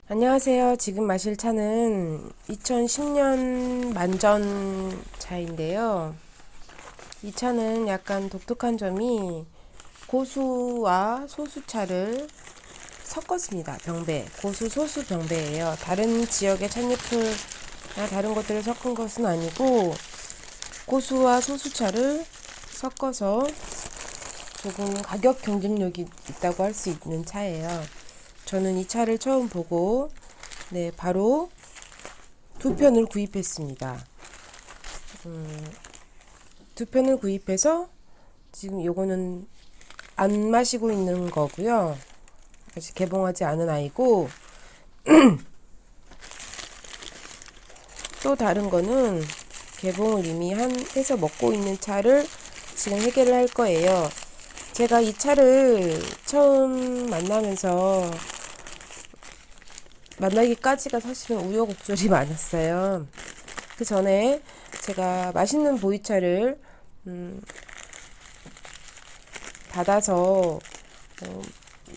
안녕하세요. 지금 마실 차는 2010년 만전 차인데요. 이 차는 약간 독특한 점이 고수와 소수차를 섞었습니다. 병배, 고수, 소수 병배예요. 다른 지역의 찻잎을나 다른 것들을 섞은 것은 아니고 고수와 소수차를 섞어서 조금 가격 경쟁력이 있다고 할 수 있는 차예요. 저는 이 차를 처음 보고 바로 두 편을 구입했습니다. 두 편을 구입해서 지금 요거는 안 마시고 있는 거고요. 아직 개봉하지 않은 아이고 또 다른 거는 개봉을 이미 해서 먹고 있는 차를 지금 해결을 할 거예요. 제가 이 차를 처음 만나기까지가 사실은 우여곡절이 많았어요. 그 전에 제가 맛있는 보이차를 받아서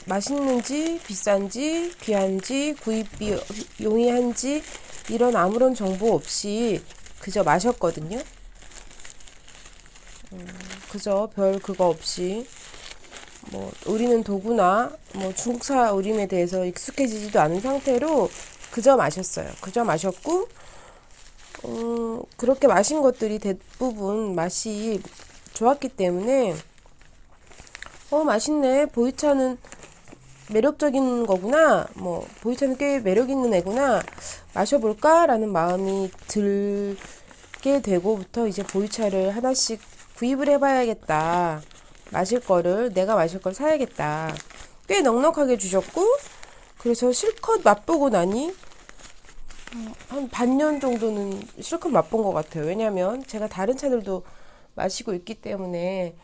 맛있는지 비싼지 귀한지 구입비 용이한지 이런 아무런 정보 없이 그저 마셨거든요. 그저 별 그거 없이 우리는 도구나 중국차 우림에 대해서 익숙해지지도 않은 상태로 그저 마셨어요. 그저 마셨고 그렇게 마신 것들이 대부분 맛이 좋았기 때문에 맛있네. 보이차는 매력적인 거구나. 보이차는 꽤 매력 있는 애구나. 마셔볼까? 라는 마음이 들게 되고부터 이제 보이차를 하나씩 구입을 해봐야겠다. 내가 마실 걸 사야겠다. 꽤 넉넉하게 주셨고, 그래서 실컷 맛보고 나니, 한 반년 정도는 실컷 맛본 것 같아요. 왜냐면 제가 다른 차들도 마시고 있기 때문에,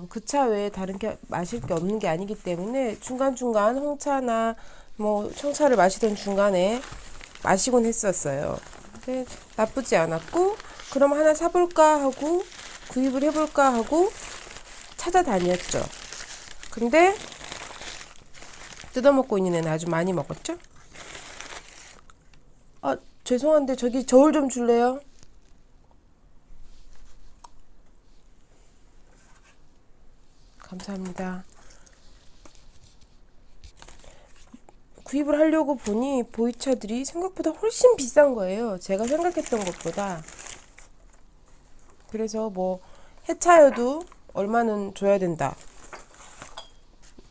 그 차 외에 다른 게 마실 게 없는 게 아니기 때문에 중간중간 홍차나 청차를 마시던 중간에 마시곤 했었어요. 근데 나쁘지 않았고 그럼 하나 사볼까 하고 구입을 해볼까 하고 찾아다녔죠. 근데 뜯어먹고 있는 애는 아주 많이 먹었죠. 죄송한데 저기 저울 좀 줄래요? 감사합니다. 구입을 하려고 보니 보이차들이 생각보다 훨씬 비싼 거예요. 제가 생각했던 것보다. 그래서 해차여도 얼마는 줘야 된다.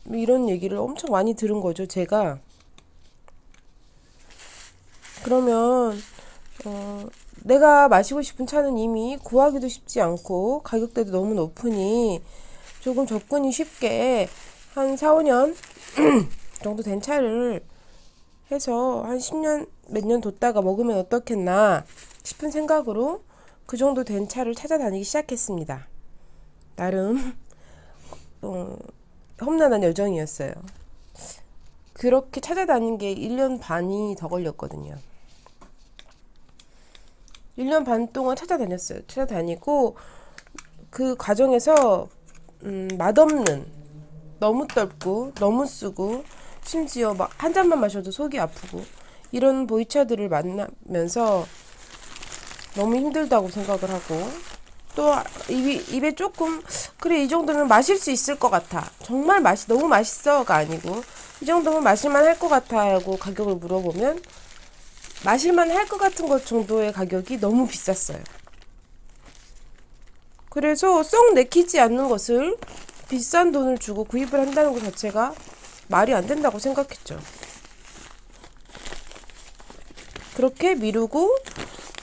이런 얘기를 엄청 많이 들은 거죠, 제가. 그러면 내가 마시고 싶은 차는 이미 구하기도 쉽지 않고 가격대도 너무 높으니 조금 접근이 쉽게 한 4, 5년 정도 된 차를 해서 한 10년 몇 년 뒀다가 먹으면 어떻겠나 싶은 생각으로 그 정도 된 차를 찾아다니기 시작했습니다. 나름 험난한 여정이었어요. 그렇게 찾아다닌 게 1년 반이 더 걸렸거든요. 1년 반 동안 찾아다녔어요. 찾아다니고 그 과정에서 맛없는, 너무 떫고 너무 쓰고 심지어 한 잔만 마셔도 속이 아프고 이런 보이차들을 만나면서 너무 힘들다고 생각을 하고 또 입에 조금 그래 이 정도면 마실 수 있을 것 같아. 정말 너무 맛있어가 아니고 이 정도면 마실만 할 것 같아 하고 가격을 물어보면 마실만 할 것 같은 것 정도의 가격이 너무 비쌌어요. 그래서 썩 내키지 않는 것을 비싼 돈을 주고 구입을 한다는 것 자체가 말이 안 된다고 생각했죠. 그렇게 미루고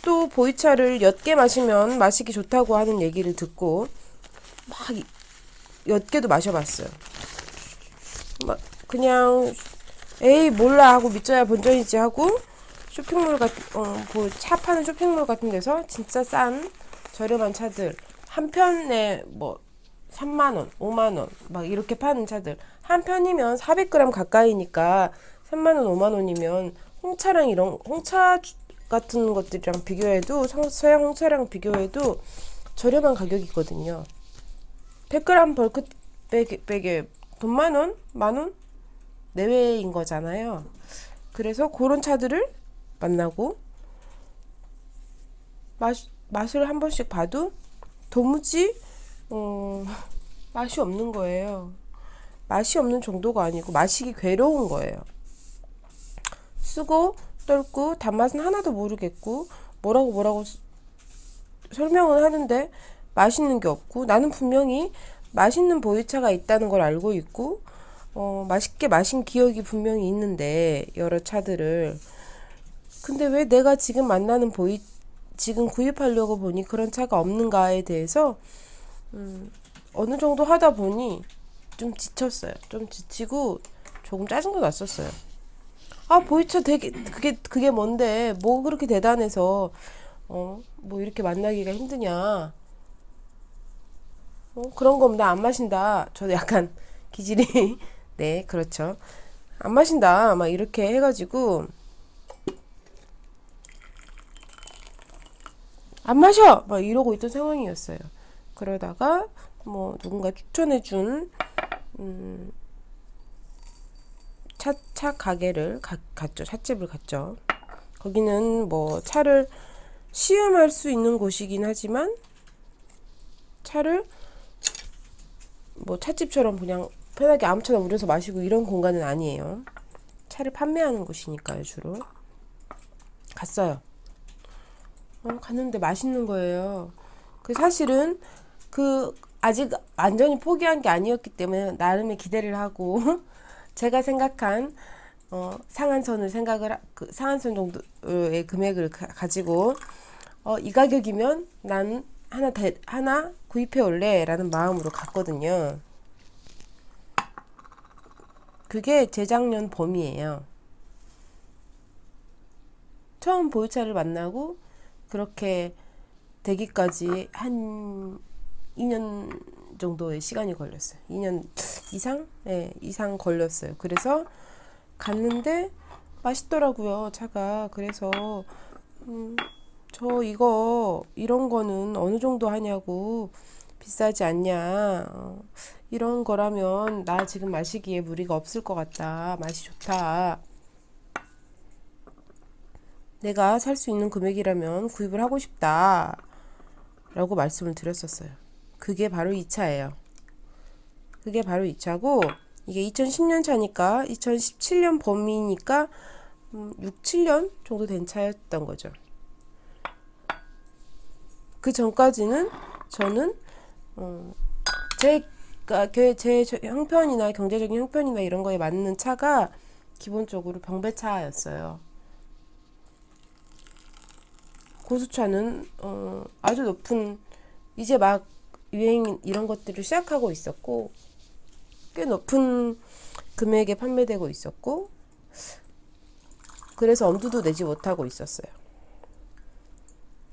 또 보이차를 옅게 마시면 마시기 좋다고 하는 얘기를 듣고 막 옅게도 마셔봤어요. 그냥 에이 몰라 하고 믿져야 본전이지 하고 쇼핑몰 차 파는 쇼핑몰 같은 데서 진짜 싼 저렴한 차들 한 편에 3만원, 5만원 막 이렇게 파는 차들 한 편이면 400g 가까이니까 3만원, 5만원이면 홍차 같은 것들이랑 비교해도 서양 홍차랑 비교해도 저렴한 가격이거든요. 100g 벌크백에 돈 만원? 만원? 내외인 거잖아요. 그래서 그런 차들을 만나고 맛을 한 번씩 봐도 도무지 맛이 없는 거예요. 맛이 없는 정도가 아니고 마시기 괴로운 거예요. 쓰고 떨고 단맛은 하나도 모르겠고 뭐라고 설명은 하는데 맛있는 게 없고, 나는 분명히 맛있는 보이차가 있다는 걸 알고 있고 맛있게 마신 기억이 분명히 있는데 여러 차들을. 근데 왜 내가 지금 만나는 지금 구입하려고 보니 그런 차가 없는가에 대해서 어느 정도 하다 보니 좀 지쳤어요. 좀 지치고 조금 짜증도 났었어요. 아, 보이차 되게 그게 뭔데 뭐 그렇게 대단해서 뭐 이렇게 만나기가 힘드냐. 그런 거 나 안 마신다. 저도 약간 기질이 네, 그렇죠. 안 마신다. 막 이렇게 해가지고 안 마셔! 막 이러고 있던 상황이었어요. 그러다가 뭐 누군가 추천해준 차 가게를 갔죠. 찻집을 갔죠. 거기는 뭐 차를 시음할 수 있는 곳이긴 하지만 차를 뭐 찻집처럼 그냥 편하게 아무차나 우려서 마시고 이런 공간은 아니에요. 차를 판매하는 곳이니까요, 주로. 갔어요. 갔는데 맛있는 거예요. 사실은 아직 완전히 포기한 게 아니었기 때문에 나름의 기대를 하고 제가 생각한 상한선을 상한선 정도의 금액을 가지고 이 가격이면 난 하나 구입해 올래 라는 마음으로 갔거든요. 그게 재작년 봄이에요. 처음 보이차를 만나고 그렇게 되기까지 한 2년 정도의 시간이 걸렸어요. 2년 이상? 네, 이상 걸렸어요. 그래서 갔는데 맛있더라고요, 차가. 그래서 저 이런 거는 어느 정도 하냐고, 비싸지 않냐, 이런 거라면 나 지금 마시기에 무리가 없을 것 같다, 맛이 좋다, 내가 살 수 있는 금액이라면 구입을 하고 싶다 라고 말씀을 드렸었어요. 그게 바로 이 차예요. 그게 바로 이 차고, 이게 2010년 차니까 2017년 봄이니까 6, 7년 정도 된 차였던 거죠. 그 전까지는 저는 제 형편이나 경제적인 형편이나 이런 거에 맞는 차가 기본적으로 병배차였어요. 고수차는 아주 높은, 이제 막 유행 이런 것들을 시작하고 있었고 꽤 높은 금액에 판매되고 있었고, 그래서 엄두도 내지 못하고 있었어요.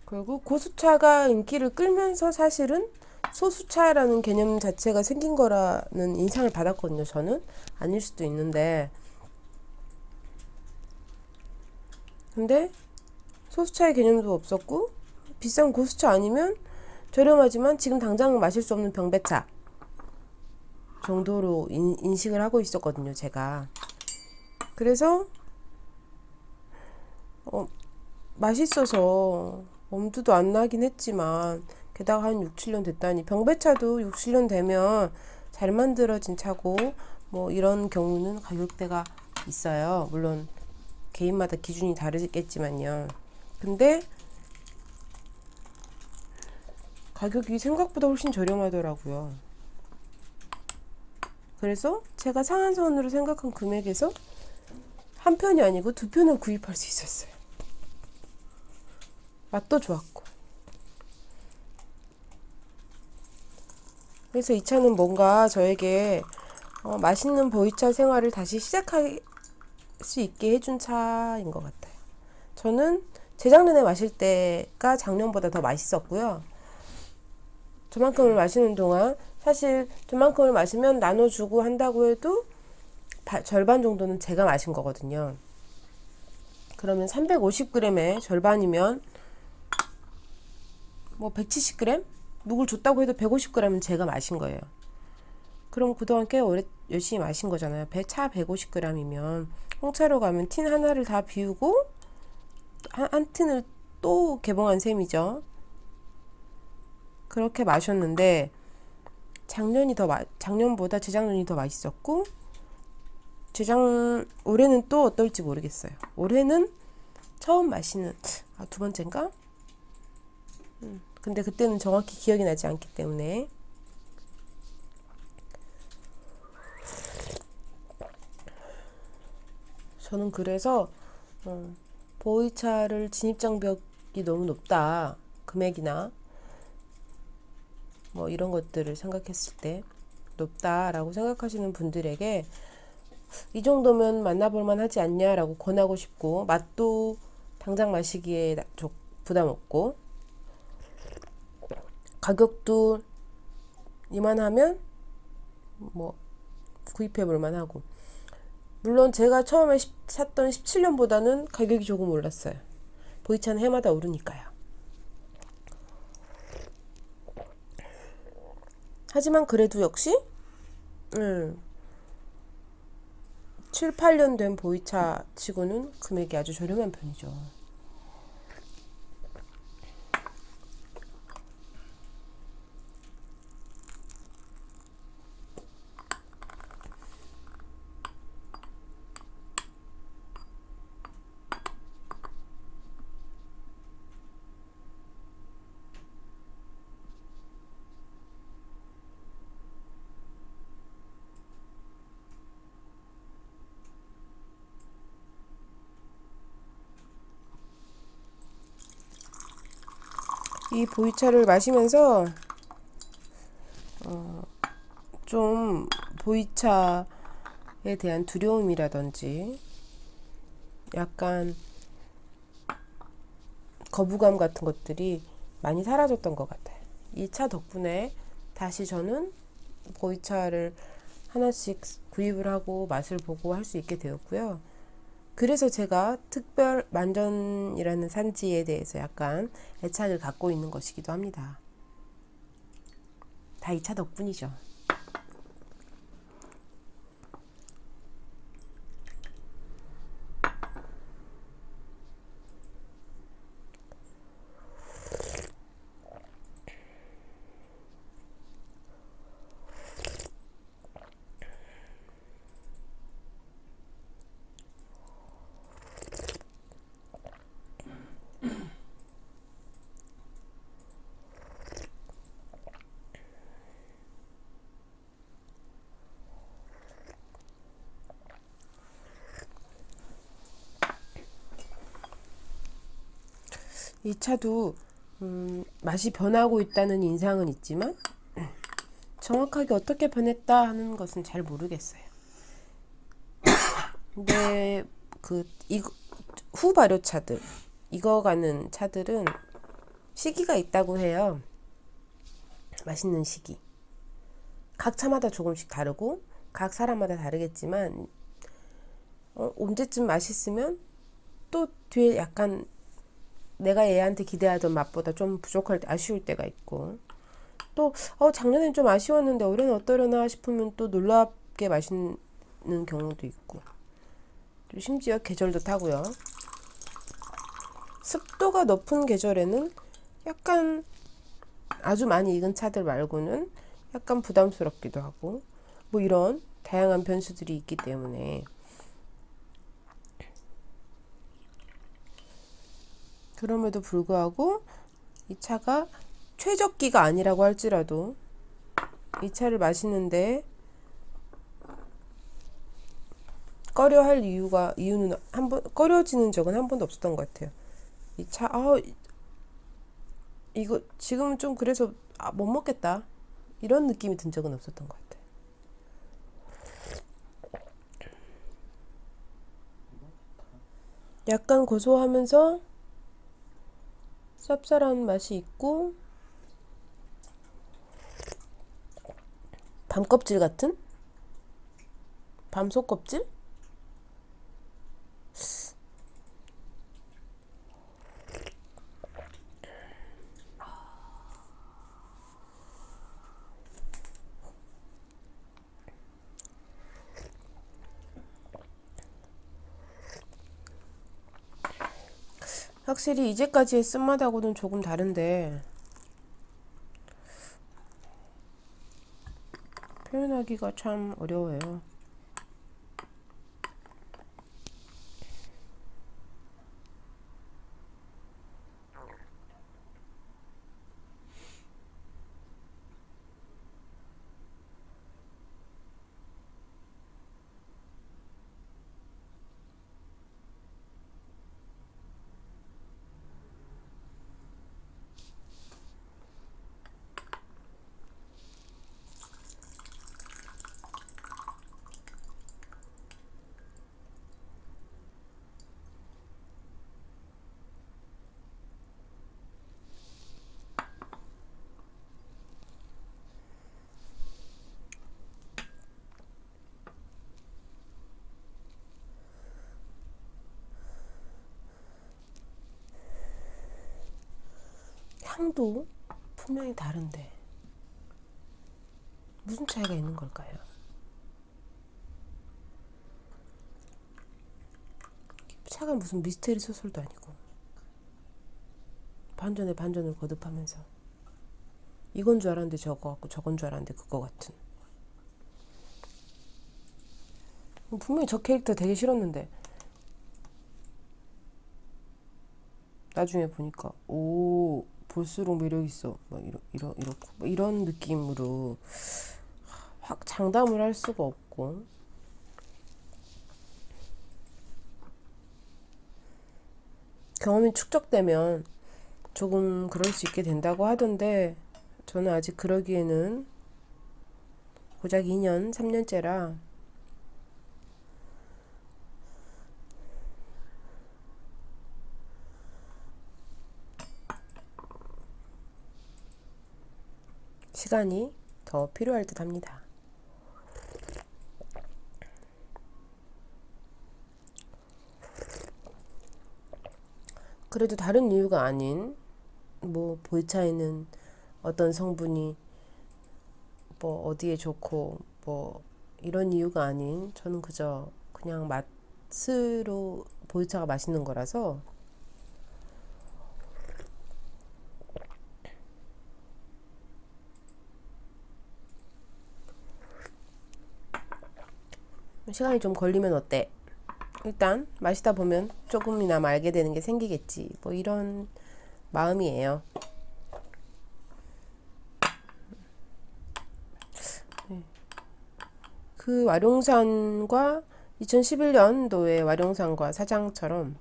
그리고 고수차가 인기를 끌면서 사실은 소수차라는 개념 자체가 생긴 거라는 인상을 받았거든요. 저는 아닐 수도 있는데, 근데 소수차의 개념도 없었고, 비싼 고수차 아니면 저렴하지만 지금 당장 마실 수 없는 병배차 정도로 인식을 하고 있었거든요, 제가. 그래서 맛있어서 엄두도 안 나긴 했지만, 게다가 한 6, 7년 됐다니. 병배차도 6, 7년 되면 잘 만들어진 차고 뭐 이런 경우는 가격대가 있어요. 물론 개인마다 기준이 다르겠지만요. 근데 가격이 생각보다 훨씬 저렴하더라고요. 그래서 제가 상한선으로 생각한 금액에서 한 편이 아니고 두 편을 구입할 수 있었어요. 맛도 좋았고. 그래서 이 차는 뭔가 저에게 맛있는 보이차 생활을 다시 시작할 수 있게 해준 차인 것 같아요. 저는 재작년에 마실 때가 작년보다 더 맛있었고요. 저만큼을 마시는 동안, 사실 저만큼을 마시면 나눠주고 한다고 해도 절반 정도는 제가 마신 거거든요. 그러면 350g의 절반이면 뭐 170g? 누굴 줬다고 해도 150g은 제가 마신 거예요. 그럼 그동안 꽤 오래 열심히 마신 거잖아요. 차 150g이면 홍차로 가면 틴 하나를 다 비우고 한 틴을 또 개봉한 셈이죠. 그렇게 마셨는데 작년보다 재작년이 더 맛있었고 올해는 또 어떨지 모르겠어요. 올해는 처음 마시는 두 번째인가? 근데 그때는 정확히 기억이 나지 않기 때문에 저는 그래서 보이차를 진입장벽이 너무 높다. 금액이나 뭐 이런 것들을 생각했을 때 높다라고 생각하시는 분들에게 이 정도면 만나볼 만하지 않냐라고 권하고 싶고, 맛도 당장 마시기에 부담 없고 가격도 이만하면 뭐 구입해 볼 만하고, 물론 제가 처음에 샀던 17년보다는 가격이 조금 올랐어요. 보이차는 해마다 오르니까요. 하지만 그래도 역시 7, 8년 된 보이차 치고는 금액이 아주 저렴한 편이죠. 이 보이차를 마시면서 좀 보이차에 대한 두려움이라든지 약간 거부감 같은 것들이 많이 사라졌던 것 같아요. 이 차 덕분에 다시 저는 보이차를 하나씩 구입을 하고 맛을 보고 할 수 있게 되었고요. 그래서 제가 특별 만전이라는 산지에 대해서 약간 애착을 갖고 있는 것이기도 합니다. 다 이 차 덕분이죠. 이 차도 맛이 변하고 있다는 인상은 있지만 정확하게 어떻게 변했다 하는 것은 잘 모르겠어요. 근데 후 발효차들, 익어가는 차들은 시기가 있다고 해요. 맛있는 시기. 각 차마다 조금씩 다르고 각 사람마다 다르겠지만 언제쯤 맛있으면 또 뒤에 약간 내가 얘한테 기대하던 맛보다 좀 부족할 때 아쉬울 때가 있고, 또 작년엔 좀 아쉬웠는데 올해는 어떠려나 싶으면 또 놀랍게 맛있는 경우도 있고, 또 심지어 계절도 타고요. 습도가 높은 계절에는 약간 아주 많이 익은 차들 말고는 약간 부담스럽기도 하고, 뭐 이런 다양한 변수들이 있기 때문에, 그럼에도 불구하고 이 차가 최적기가 아니라고 할지라도 이 차를 마시는데 꺼려할 이유는 꺼려지는 적은 한 번도 없었던 것 같아요. 이 차, 이거 지금은 좀 그래서 못 먹겠다 이런 느낌이 든 적은 없었던 것 같아요. 약간 고소하면서 쌉쌀한 맛이 있고 밤껍질 같은? 밤속 껍질? 확실히 이제까지의 쓴맛하고는 조금 다른데 표현하기가 참 어려워요. 향도 분명히 다른데 무슨 차이가 있는 걸까요? 차가 무슨 미스테리 소설도 아니고 반전에 반전을 거듭하면서 이건 줄 알았는데 저거 같고 저건 줄 알았는데 그거 같은. 분명히 저 캐릭터 되게 싫었는데 나중에 보니까 오 볼수록 매력 있어 막 이렇고 뭐 이런 느낌으로 확 장담을 할 수가 없고 경험이 축적되면 조금 그럴 수 있게 된다고 하던데 저는 아직 그러기에는 고작 2년, 3년째라 시간이 더 필요할 듯 합니다. 그래도 다른 이유가 아닌 뭐 보이차에는 어떤 성분이 뭐 어디에 좋고 뭐 이런 이유가 아닌 저는 그저 그냥 맛으로 보이차가 맛있는 거라서 시간이 좀 걸리면 어때? 일단 마시다 보면 조금이나마 알게 되는 게 생기겠지 뭐 이런 마음이에요. 그 와룡산과 2011년도의 와룡산과 사장처럼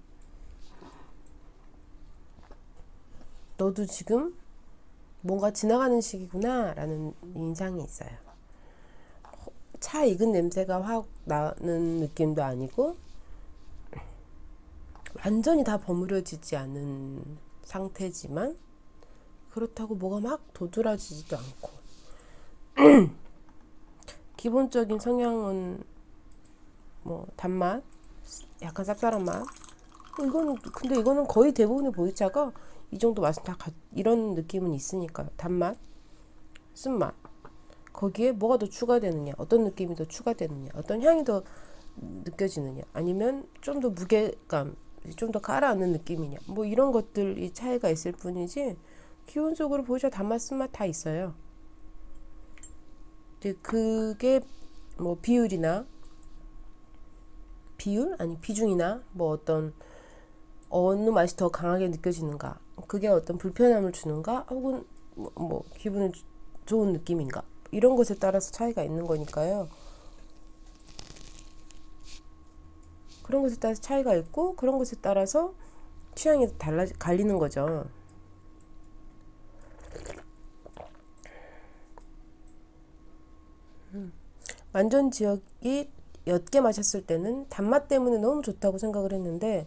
너도 지금 뭔가 지나가는 시기구나 라는 인상이 있어요. 차 익은 냄새가 확 나는 느낌도 아니고 완전히 다 버무려지지 않은 상태지만 그렇다고 뭐가 막 도드라지지도 않고 기본적인 성향은 뭐 단맛, 약간 쌉쌀한 맛. 근데 이거는 거의 대부분의 보이차가 이 정도 맛은 다 이런 느낌은 있으니까요. 단맛, 쓴맛. 거기에 뭐가 더 추가되느냐, 어떤 느낌이 더 추가되느냐, 어떤 향이 더 느껴지느냐, 아니면 좀 더 무게감, 좀 더 깔아앉는 느낌이냐, 뭐 이런 것들이 차이가 있을 뿐이지 기본적으로 보이차 단맛, 쓴맛 다 있어요. 근데 그게 뭐 비율이나 아니 비중이나 뭐 어떤 어느 맛이 더 강하게 느껴지는가, 그게 어떤 불편함을 주는가, 혹은 뭐 기분이 좋은 느낌인가, 이런 것에 따라서 차이가 있는 거니까요. 그런 것에 따라서 차이가 있고 그런 것에 따라서 취향이 갈리는 거죠. 완전 지역이 옅게 마셨을 때는 단맛 때문에 너무 좋다고 생각을 했는데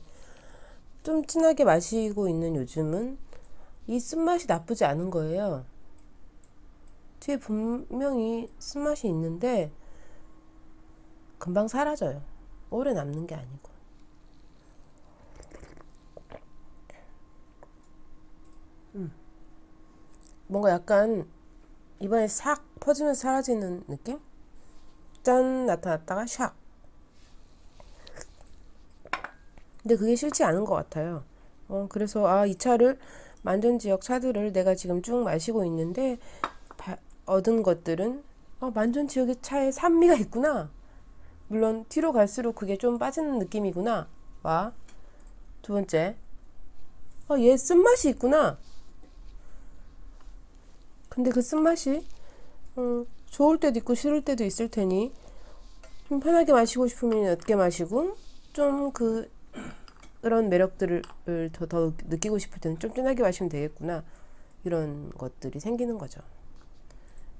좀 진하게 마시고 있는 요즘은 이 쓴맛이 나쁘지 않은 거예요. 뒤에 분명히 쓴맛이 있는데 금방 사라져요. 오래 남는 게 아니고. 뭔가 약간 입안에 싹 퍼지면서 사라지는 느낌? 짠 나타났다가 샥. 근데 그게 싫지 않은 것 같아요. 그래서 이 차를 만전 지역 차들을 내가 지금 쭉 마시고 있는데 얻은 것들은 만전 지역의 차에 산미가 있구나. 물론 뒤로 갈수록 그게 좀 빠지는 느낌이구나. 와. 두 번째. 얘 쓴맛이 있구나. 근데 그 쓴맛이 좋을 때도 있고 싫을 때도 있을 테니 좀 편하게 마시고 싶으면 옅게 마시고 좀 그런 매력들을 더 느끼고 싶을 때는 좀 진하게 마시면 되겠구나. 이런 것들이 생기는 거죠.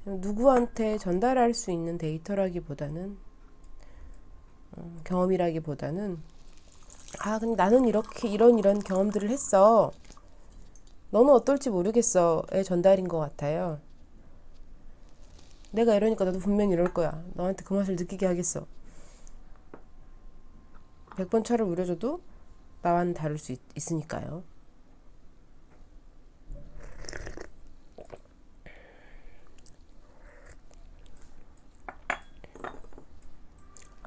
누구한테 전달할 수 있는 데이터라기보다는 경험이라기보다는 근데 나는 이렇게 이런 경험들을 했어. 너는 어떨지 모르겠어의 전달인 것 같아요. 내가 이러니까 너도 분명히 이럴 거야. 너한테 그 맛을 느끼게 하겠어. 100번 차를 우려줘도 나와는 다를 수 있으니까요.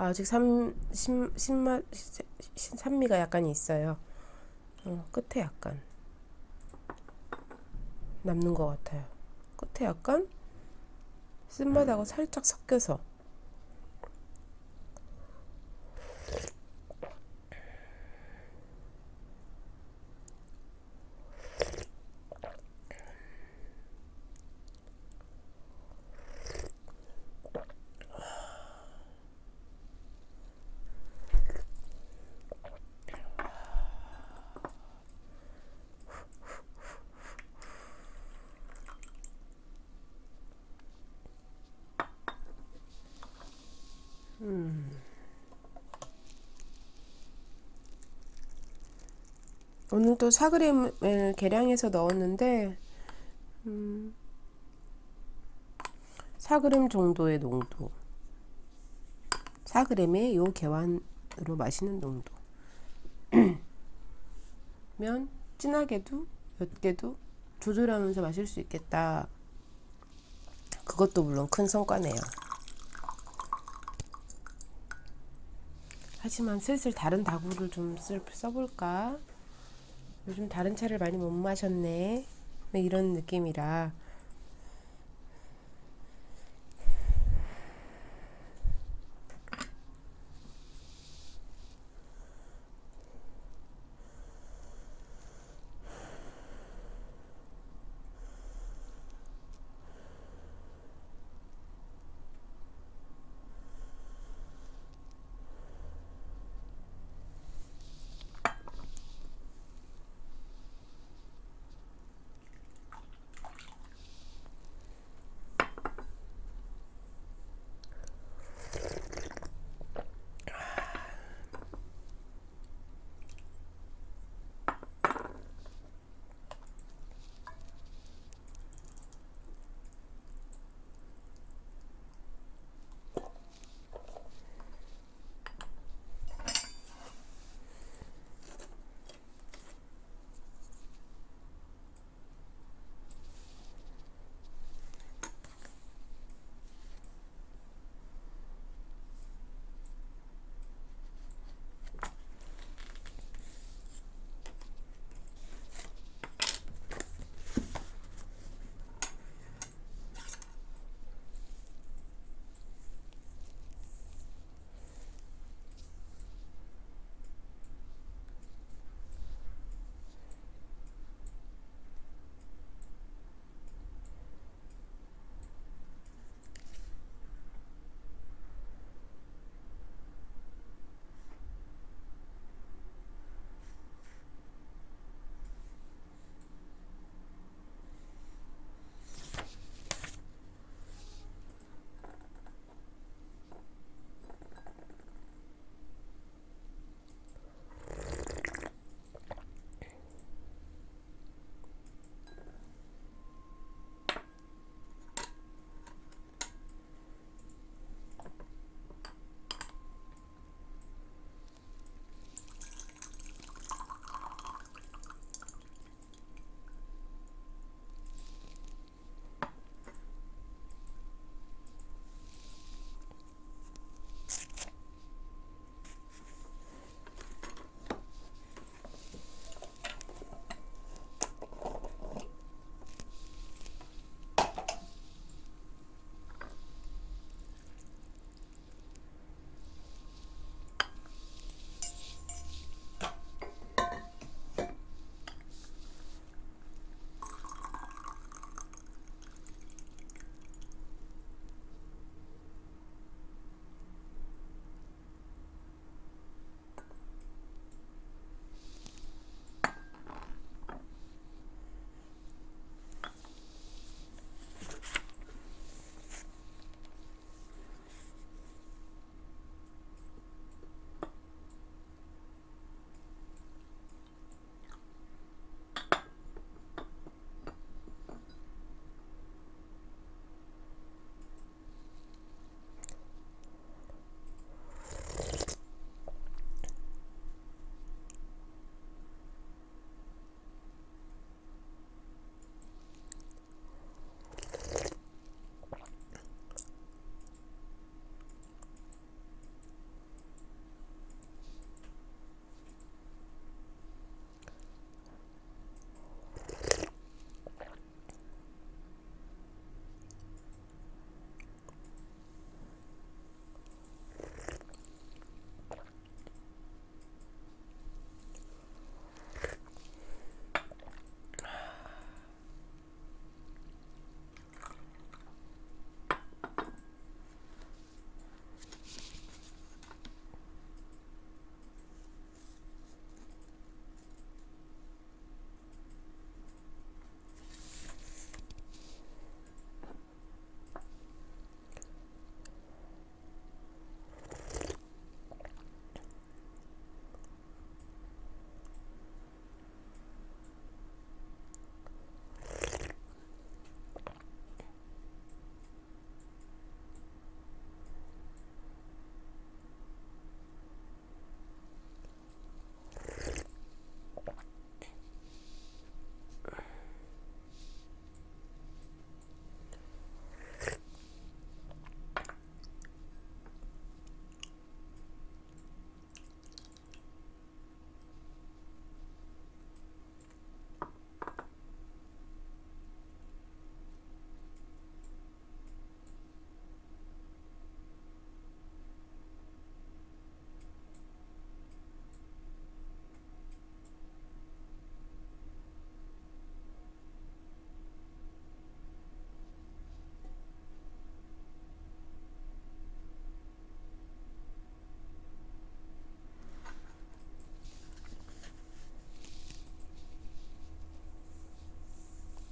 아직 산미가 약간 있어요. 끝에 약간 남는 것 같아요. 끝에 약간 쓴맛하고 살짝 섞여서. 오늘 또 4g을 계량해서 넣었는데 4g 정도의 농도, 4g의 요 계환으로 마시는 농도 면 진하게도 옅게도 조절하면서 마실 수 있겠다. 그것도 물론 큰 성과네요. 하지만 슬슬 다른 다구를 좀 써볼까? 요즘 다른 차를 많이 못 마셨네. 이런 느낌이라.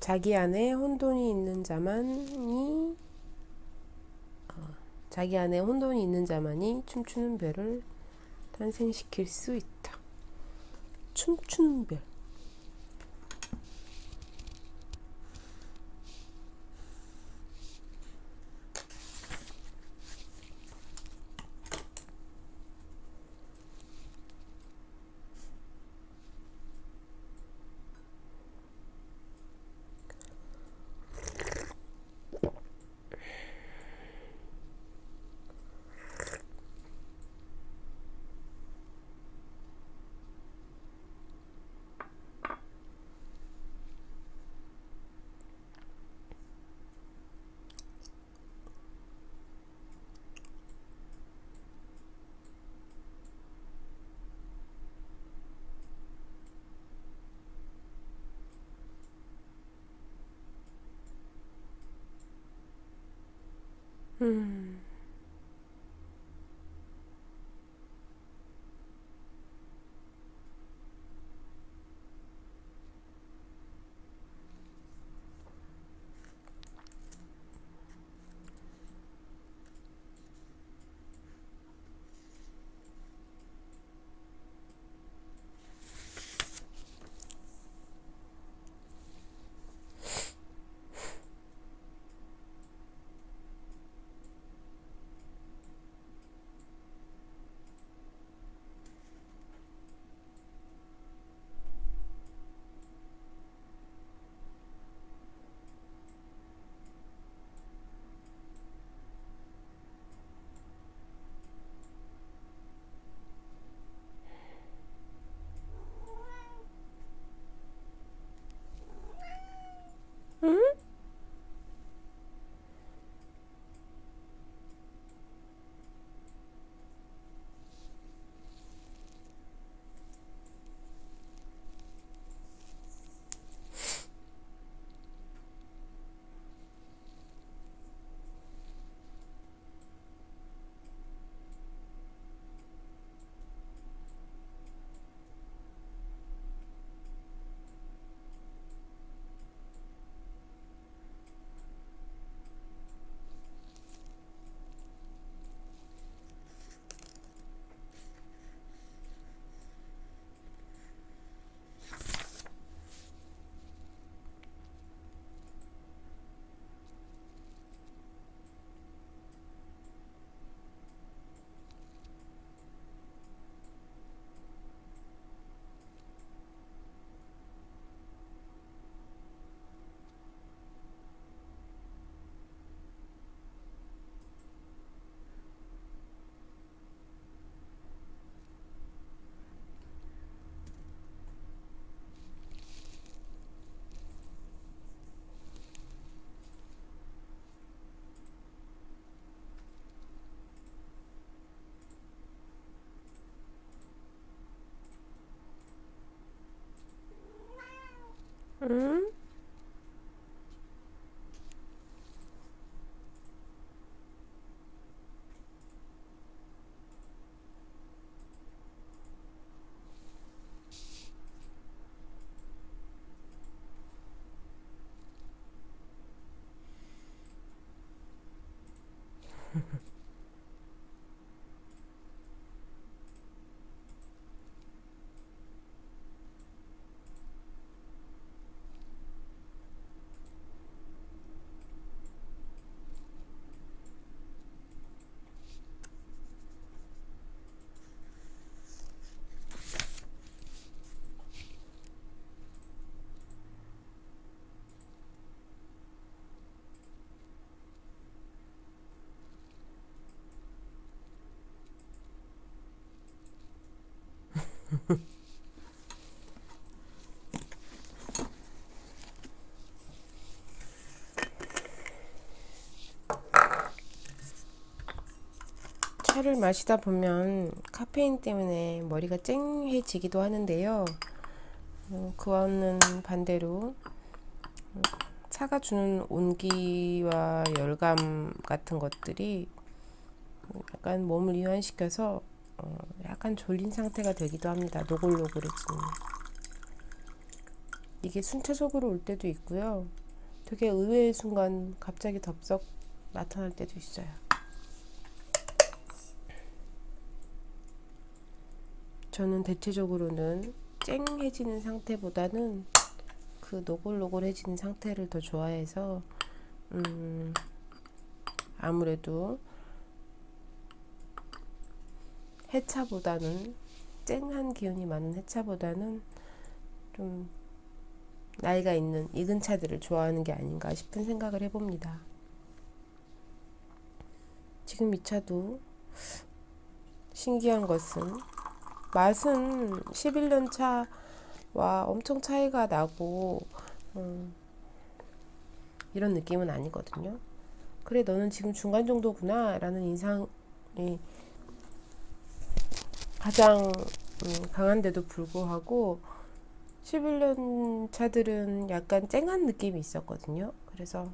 자기 안에 혼돈이 있는 자만이 자기 안에 혼돈이 있는 자만이 춤추는 별을 탄생시킬 수 있다. 춤추는 별. 음. 음? 음? 차를 마시다 보면 카페인 때문에 머리가 쨍해지기도 하는데요. 그와는 반대로 차가 주는 온기와 열감 같은 것들이 약간 몸을 이완시켜서 약간 졸린 상태가 되기도 합니다. 노골노골해지는. 이게 순차적으로 올 때도 있고요. 되게 의외의 순간 갑자기 덥석 나타날 때도 있어요. 저는 대체적으로는 쨍해지는 상태보다는 그 노골노골해지는 상태를 더 좋아해서 아무래도 해차보다는 쨍한 기운이 많은 해차보다는 좀 나이가 있는 익은 차들을 좋아하는 게 아닌가 싶은 생각을 해봅니다. 지금 이 차도 신기한 것은 맛은 11년 차와 엄청 차이가 나고 이런 느낌은 아니거든요. 그래, 너는 지금 중간 정도구나 라는 인상이 가장 강한데도 불구하고 11년 차들은 약간 쨍한 느낌이 있었거든요. 그래서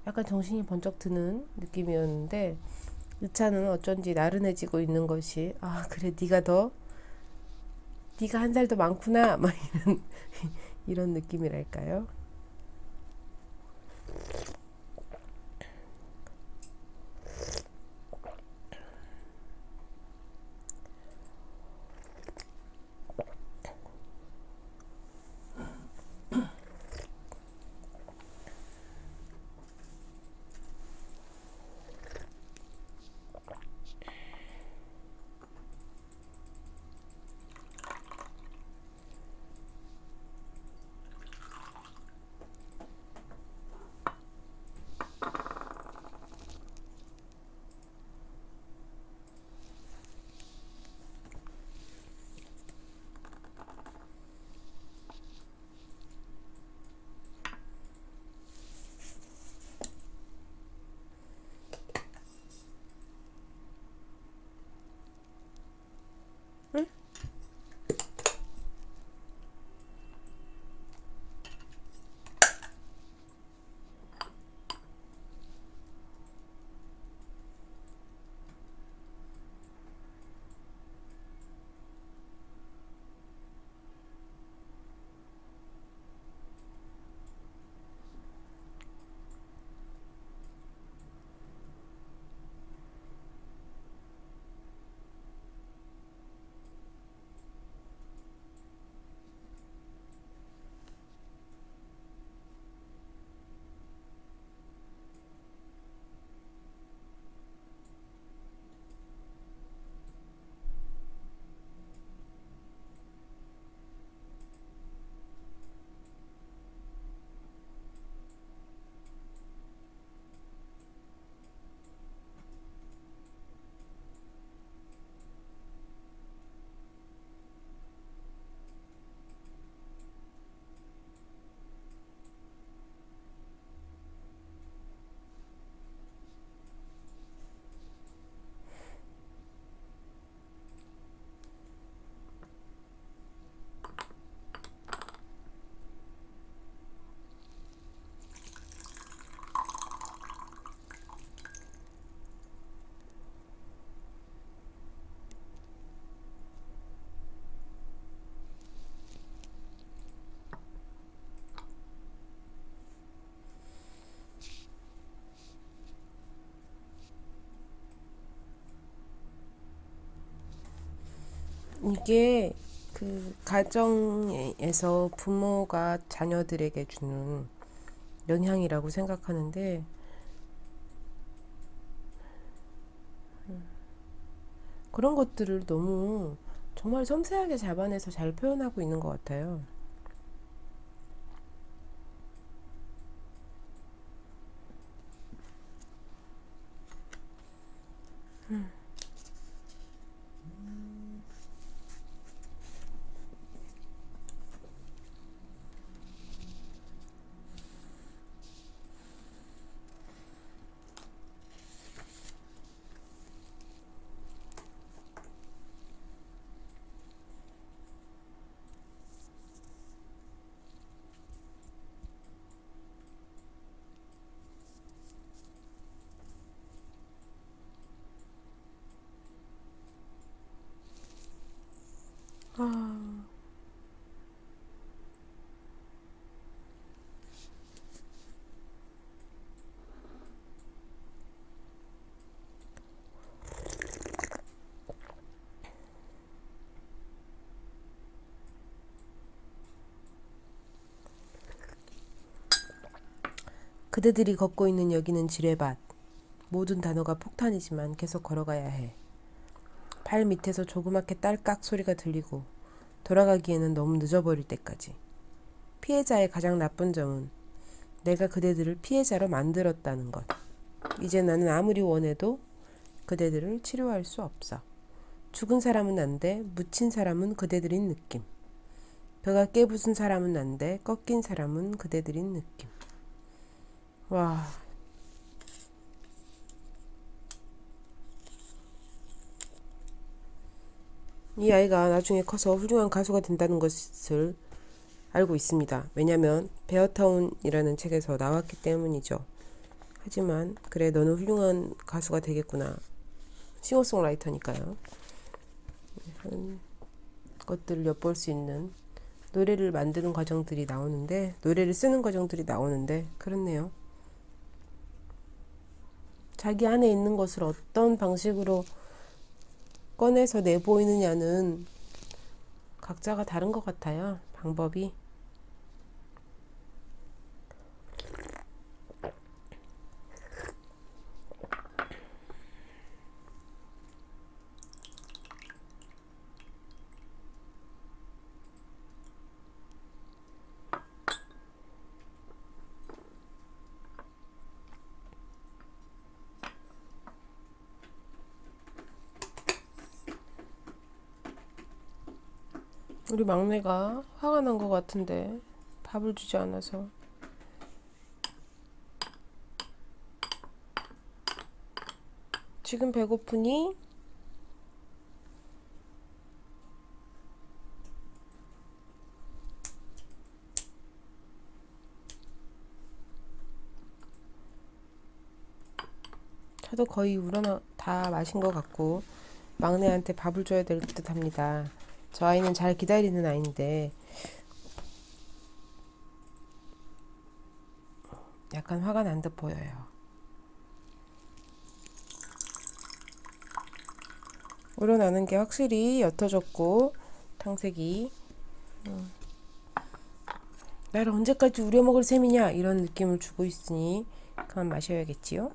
약간 정신이 번쩍 드는 느낌이었는데 이 차는 어쩐지 나른해지고 있는 것이, 아 그래, 네가 한 살 더 많구나 막 이런 이런 느낌이랄까요. 응? 이게 그 가정에서 부모가 자녀들에게 주는 영향이라고 생각하는데 그런 것들을 너무 정말 섬세하게 잡아내서 잘 표현하고 있는 것 같아요. 아, 그대들이 걷고 있는 여기는 지뢰밭. 모든 단어가 폭탄이지만 계속 걸어가야 해. 발 밑에서 조그맣게 딸깍 소리가 들리고 돌아가기에는 너무 늦어버릴 때까지. 피해자의 가장 나쁜 점은 내가 그대들을 피해자로 만들었다는 것. 이제 나는 아무리 원해도 그대들을 치료할 수 없어. 죽은 사람은 난데 묻힌 사람은 그대들인 느낌. 벼가 깨부순 사람은 난데 꺾인 사람은 그대들인 느낌. 와, 이 아이가 나중에 커서 훌륭한 가수가 된다는 것을 알고 있습니다. 왜냐면 베어타운이라는 책에서 나왔기 때문이죠. 하지만 그래 너는 훌륭한 가수가 되겠구나. 싱어송라이터니까요. 그런 것들을 엿볼 수 있는 노래를 만드는 과정들이 나오는데 노래를 쓰는 과정들이 나오는데 그렇네요. 자기 안에 있는 것을 어떤 방식으로 꺼내서 내보이느냐는 각자가 다른 것 같아요. 방법이. 우리 막내가 화가 난 것 같은데 밥을 주지 않아서. 지금 배고프니? 차도 거의 우러나 다 마신 것 같고 막내한테 밥을 줘야 될 듯 합니다. 저 아이는 잘 기다리는 아이인데 약간 화가 난 듯 보여요. 우러나는 게 확실히 옅어졌고 탕색이 나를 언제까지 우려먹을 셈이냐 이런 느낌을 주고 있으니 그만 마셔야겠지요.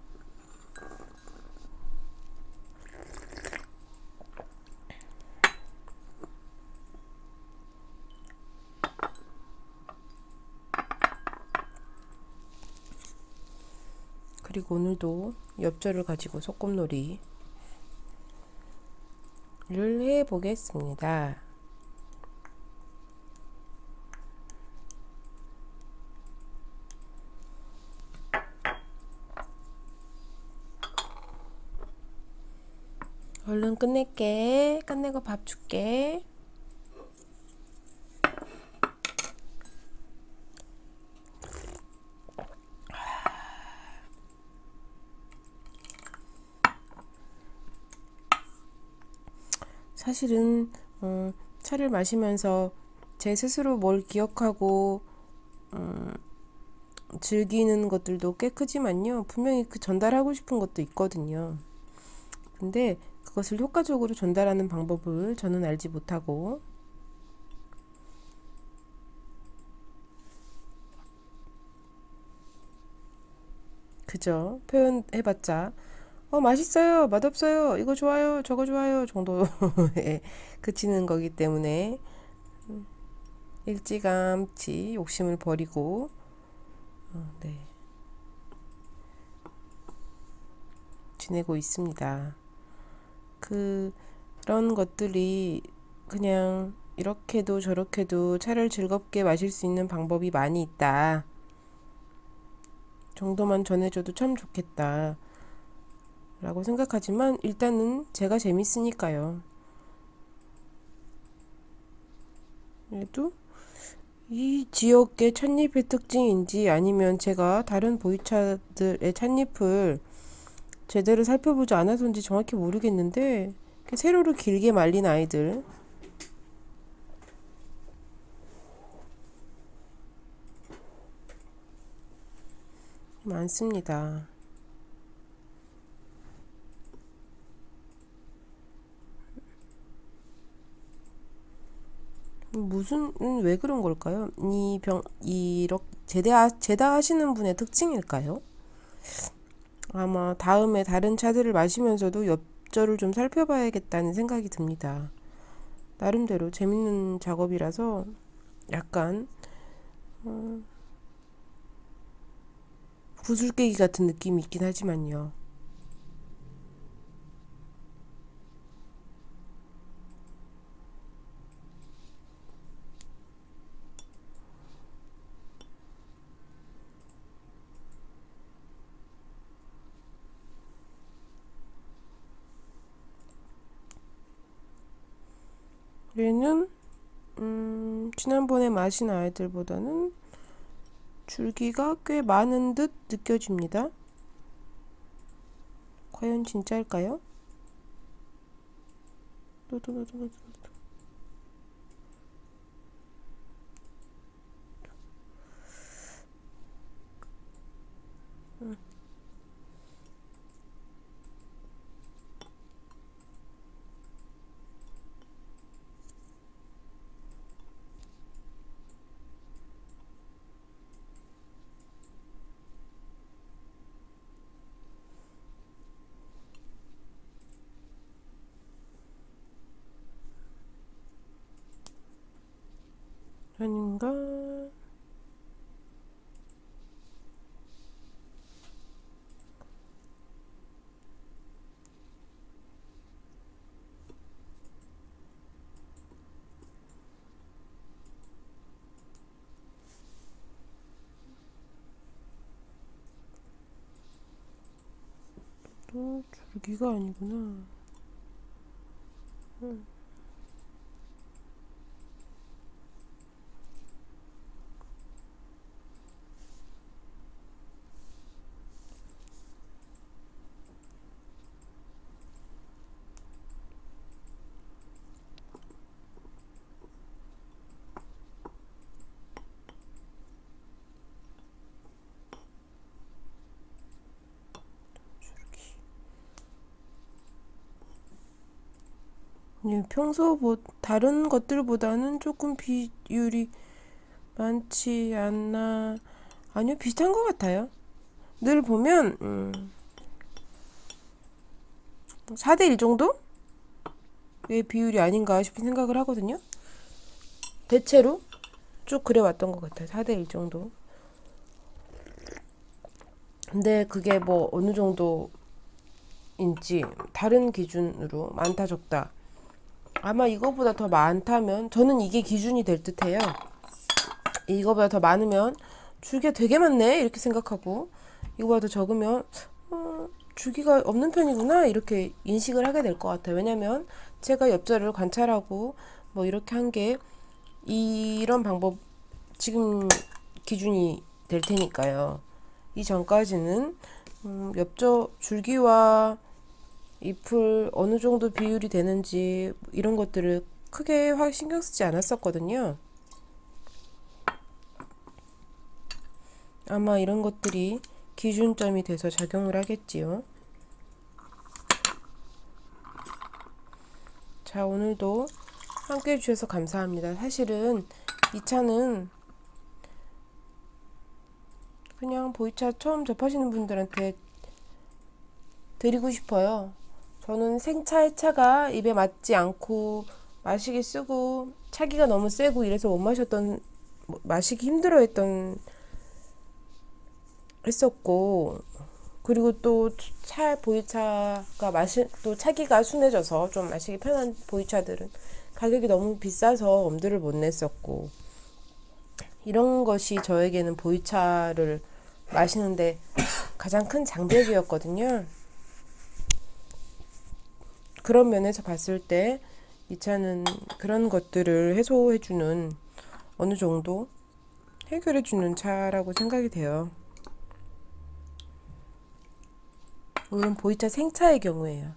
그리고 오늘도 엽전을 가지고 소꿉놀이를 해보겠습니다. 얼른 끝낼게. 끝내고 밥 줄게. 사실은 차를 마시면서 제 스스로 뭘 기억하고 즐기는 것들도 꽤 크지만요. 분명히 그 전달하고 싶은 것도 있거든요. 근데 그것을 효과적으로 전달하는 방법을 저는 알지 못하고 그저 표현해봤자 맛있어요, 맛없어요, 이거 좋아요, 저거 좋아요 정도에 그치는 거기 때문에 일찌감치 욕심을 버리고 네, 지내고 있습니다. 그런 것들이 그냥 이렇게도 저렇게도 차를 즐겁게 마실 수 있는 방법이 많이 있다 정도만 전해줘도 참 좋겠다 라고 생각하지만 일단은 제가 재밌으니까요. 그래도 이 지역의 찻잎의 특징인지 아니면 제가 다른 보이차들의 찻잎을 제대로 살펴보지 않아서인지 정확히 모르겠는데 세로로 길게 말린 아이들 많습니다. 왜 그런 걸까요? 제다 하시는 분의 특징일까요? 아마 다음에 다른 차들을 마시면서도 엽저를 좀 살펴봐야겠다는 생각이 듭니다. 나름대로 재밌는 작업이라서 약간 구슬깨기 같은 느낌이 있긴 하지만요. 얘는 지난번에 마신 아이들보다는 줄기가 꽤 많은 듯 느껴집니다. 과연 진짜일까요? 아닌가? 또 줄기가 아니구나. 평소 다른 것들보다는 조금 비율이 많지 않나. 아니요, 비슷한 것 같아요. 늘 보면 4대1 정도의 비율이 아닌가 싶은 생각을 하거든요. 대체로 쭉 그래왔던 것 같아요. 4대1 정도. 근데 그게 뭐 어느 정도인지 다른 기준으로 많다 적다, 아마 이거보다 더 많다면 저는 이게 기준이 될 듯해요. 이거보다 더 많으면 줄기가 되게 많네 이렇게 생각하고, 이거보다 더 적으면 줄기가 없는 편이구나 이렇게 인식을 하게 될 것 같아요. 왜냐면 제가 엽자를 관찰하고 뭐 이렇게 한 게 이런 방법 지금 기준이 될 테니까요. 이전까지는 엽저 줄기와 잎을 어느 정도 비율이 되는지 이런 것들을 크게 신경 쓰지 않았었거든요. 아마 이런 것들이 기준점이 돼서 작용을 하겠지요. 자, 오늘도 함께 해주셔서 감사합니다. 사실은 이 차는 그냥 보이차 처음 접하시는 분들한테 드리고 싶어요. 저는 생차의 차가 입에 맞지 않고 마시기 쓰고 차기가 너무 세고 이래서 못 마셨던, 마시기 힘들어 했었고, 그리고 또 보이차가 또 차기가 순해져서 좀 마시기 편한 보이차들은 가격이 너무 비싸서 엄두를 못 냈었고, 이런 것이 저에게는 보이차를 마시는데 가장 큰 장벽이었거든요. 그런 면에서 봤을 때 이 차는 그런 것들을 해소해주는, 어느 정도 해결해주는 차라고 생각이 돼요. 물론 보이차 생차의 경우에요.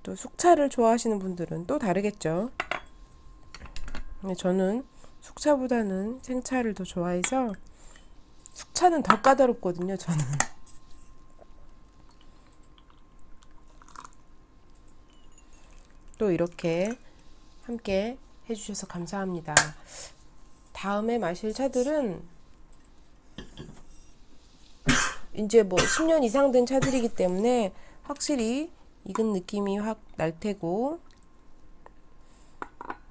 또 숙차를 좋아하시는 분들은 또 다르겠죠. 저는 숙차보다는 생차를 더 좋아해서, 숙차는 더 까다롭거든요, 저는. 또 이렇게 함께 해주셔서 감사합니다. 다음에 마실 차들은 이제 뭐 10년 이상 된 차들이기 때문에 확실히 익은 느낌이 확 날 테고,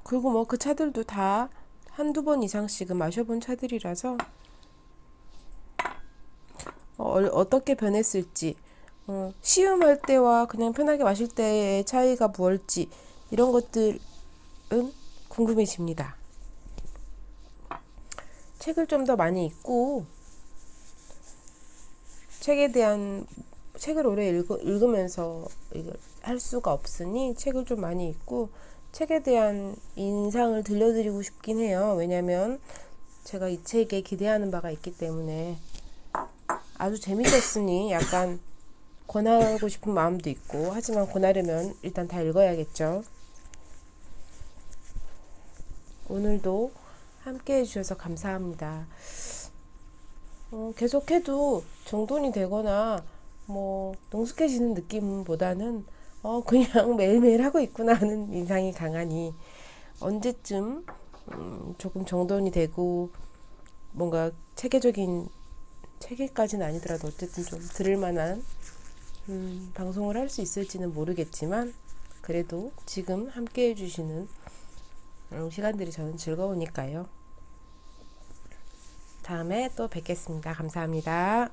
그리고 뭐 그 차들도 다 한두 번 이상씩은 마셔본 차들이라서 어떻게 변했을지, 시음할 때와 그냥 편하게 마실 때의 차이가 무엇일지 이런 것들은 궁금해집니다. 책을 좀 더 많이 읽고, 책을 오래 읽으면서 이걸 할 수가 없으니 책을 좀 많이 읽고 책에 대한 인상을 들려드리고 싶긴 해요. 왜냐면 제가 이 책에 기대하는 바가 있기 때문에. 아주 재밌었으니 약간 권하고 싶은 마음도 있고, 하지만 권하려면 일단 다 읽어야겠죠. 오늘도 함께 해주셔서 감사합니다. 계속해도 정돈이 되거나 뭐 능숙해지는 느낌보다는 그냥 매일매일 하고 있구나 하는 인상이 강하니, 언제쯤 조금 정돈이 되고 뭔가 체계까지는 아니더라도 어쨌든 좀 들을 만한 방송을 할 수 있을지는 모르겠지만, 그래도 지금 함께 해주시는 시간들이 저는 즐거우니까요. 다음에 또 뵙겠습니다. 감사합니다.